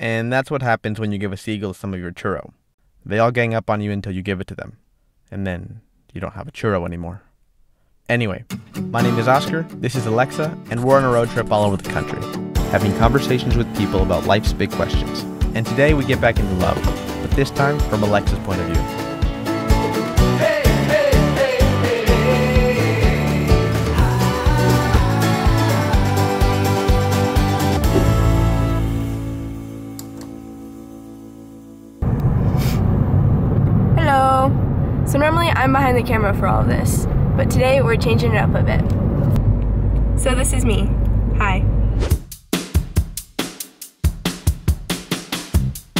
And that's what happens when you give a seagull some of your churro. They all gang up on you until you give it to them. And then you don't have a churro anymore. Anyway, my name is Oskar, this is Alexa, and we're on a road trip all over the country, having conversations with people about life's big questions. And today we get back into love, but this time from Alexa's point of view. Hello. So normally I'm behind the camera for all of this, but today we're changing it up a bit. So this is me. Hi.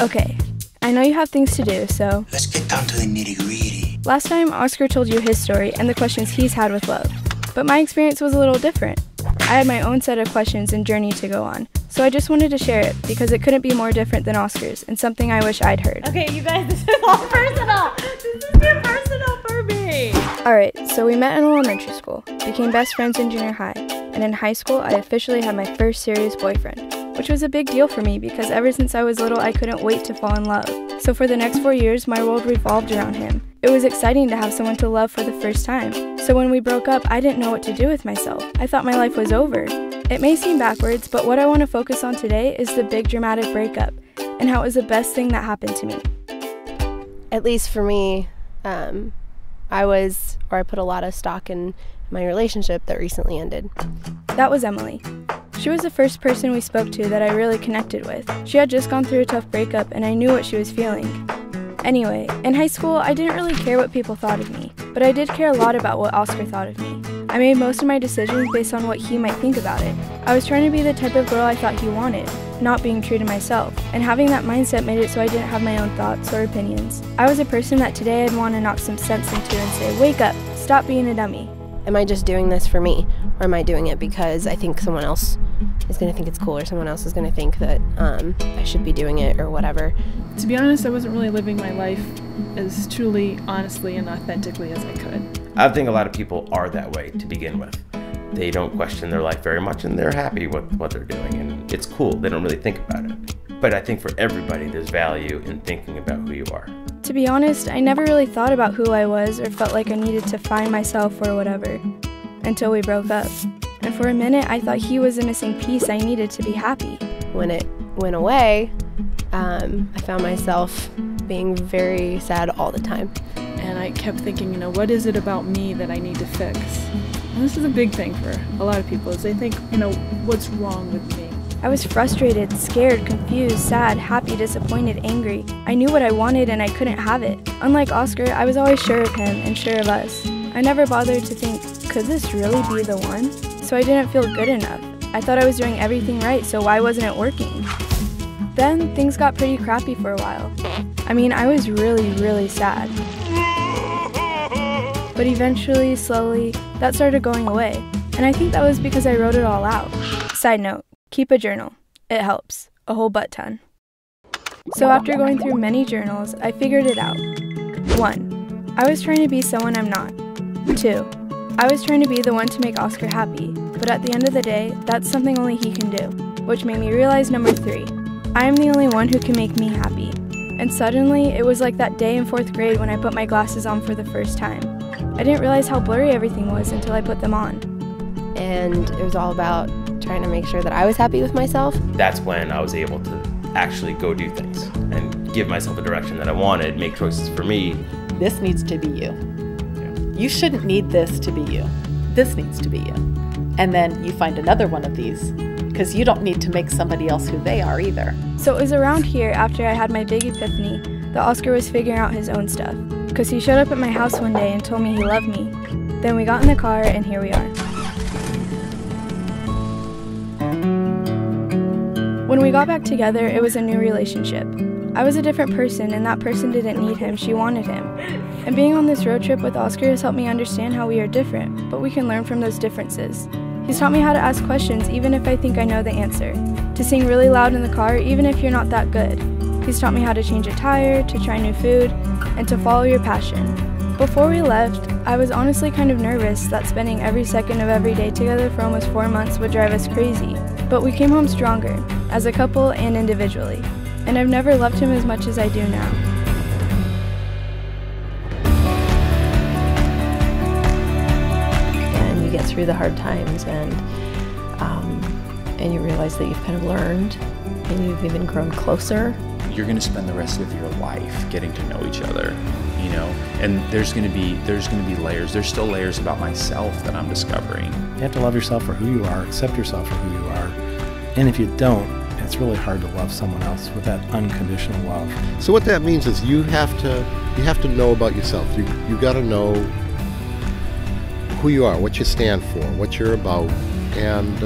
Okay, I know you have things to do, so let's get down to the nitty-gritty. Last time Oskar told you his story and the questions he's had with love, but my experience was a little different. I had my own set of questions and journey to go on, so I just wanted to share it because it couldn't be more different than Oskar's and something I wish I'd heard. Okay, you guys, this is all personal. This is too personal for me. Alright, so we met in elementary school, became best friends in junior high, and in high school I officially had my first serious boyfriend, which was a big deal for me because ever since I was little I couldn't wait to fall in love. So for the next 4 years, my world revolved around him. It was exciting to have someone to love for the first time. So when we broke up, I didn't know what to do with myself. I thought my life was over. It may seem backwards, but what I want to focus on today is the big dramatic breakup and how it was the best thing that happened to me. At least for me, I put a lot of stock in my relationship that recently ended. That was Emily. She was the first person we spoke to that I really connected with. She had just gone through a tough breakup and I knew what she was feeling. Anyway, in high school, I didn't really care what people thought of me, but I did care a lot about what Oskar thought of me. I made most of my decisions based on what he might think about it. I was trying to be the type of girl I thought he wanted, not being true to myself, and having that mindset made it so I didn't have my own thoughts or opinions. I was a person that today I'd want to knock some sense into and say, wake up, stop being a dummy. Am I just doing this for me, or am I doing it because I think someone else is going to think it's cool, or someone else is going to think that I should be doing it, or whatever? To be honest, I wasn't really living my life as truly, honestly, and authentically as I could. I think a lot of people are that way to begin with. They don't question their life very much, and they're happy with what they're doing, and it's cool. They don't really think about it. But I think for everybody, there's value in thinking about who you are. To be honest, I never really thought about who I was or felt like I needed to find myself or whatever, until we broke up. And for a minute, I thought he was the missing piece I needed to be happy. When it went away, I found myself being very sad all the time. And I kept thinking, what is it about me that I need to fix? And this is a big thing for a lot of people, is they think, what's wrong with me? I was frustrated, scared, confused, sad, happy, disappointed, angry. I knew what I wanted and I couldn't have it. Unlike Oskar, I was always sure of him and sure of us. I never bothered to think, could this really be the one? So I didn't feel good enough. I thought I was doing everything right, so why wasn't it working? Then things got pretty crappy for a while. I was really, really sad. But eventually, slowly, that started going away. And I think that was because I wrote it all out. Side note, keep a journal. It helps. A whole butt ton. So after going through many journals, I figured it out. 1. I was trying to be someone I'm not. 2. I was trying to be the one to make Oskar happy, but at the end of the day, that's something only he can do, which made me realize number 3. I am the only one who can make me happy. And suddenly, it was like that day in 4th grade when I put my glasses on for the first time. I didn't realize how blurry everything was until I put them on. And it was all about trying to make sure that I was happy with myself. That's when I was able to actually go do things and give myself a direction that I wanted, make choices for me. This needs to be you. You shouldn't need this to be you. This needs to be you. And then you find another one of these, because you don't need to make somebody else who they are either. So it was around here, after I had my big epiphany, that Oskar was figuring out his own stuff. Because he showed up at my house one day and told me he loved me. Then we got in the car and here we are. When we got back together, it was a new relationship. I was a different person and that person didn't need him, she wanted him. And being on this road trip with Oskar has helped me understand how we are different, but we can learn from those differences. He's taught me how to ask questions even if I think I know the answer, to sing really loud in the car even if you're not that good. He's taught me how to change a tire, to try new food, and to follow your passion. Before we left, I was honestly kind of nervous that spending every second of every day together for almost 4 months would drive us crazy, but we came home stronger, as a couple and individually. and I've never loved him as much as I do now. And you get through the hard times, and you realize that you've kind of learned, and you've even grown closer. You're going to spend the rest of your life getting to know each other, you know, and there's going to be layers. There's still layers about myself that I'm discovering. You have to love yourself for who you are, accept yourself for who you are, and if you don't, it's really hard to love someone else with that unconditional love. So what that means is you have to know about yourself. You got to know who you are, what you stand for, what you're about, and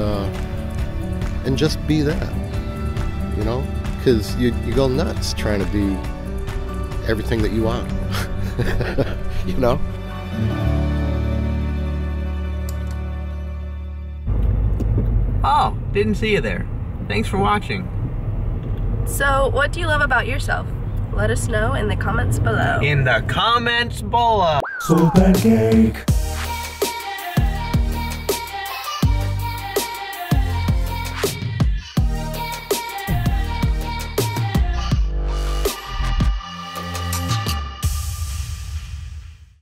just be that, you know. Because you go nuts trying to be everything that you want, you know? Oh, didn't see you there. Thanks for watching. So, what do you love about yourself? Let us know in the comments below. In the comments below. SoulPancake.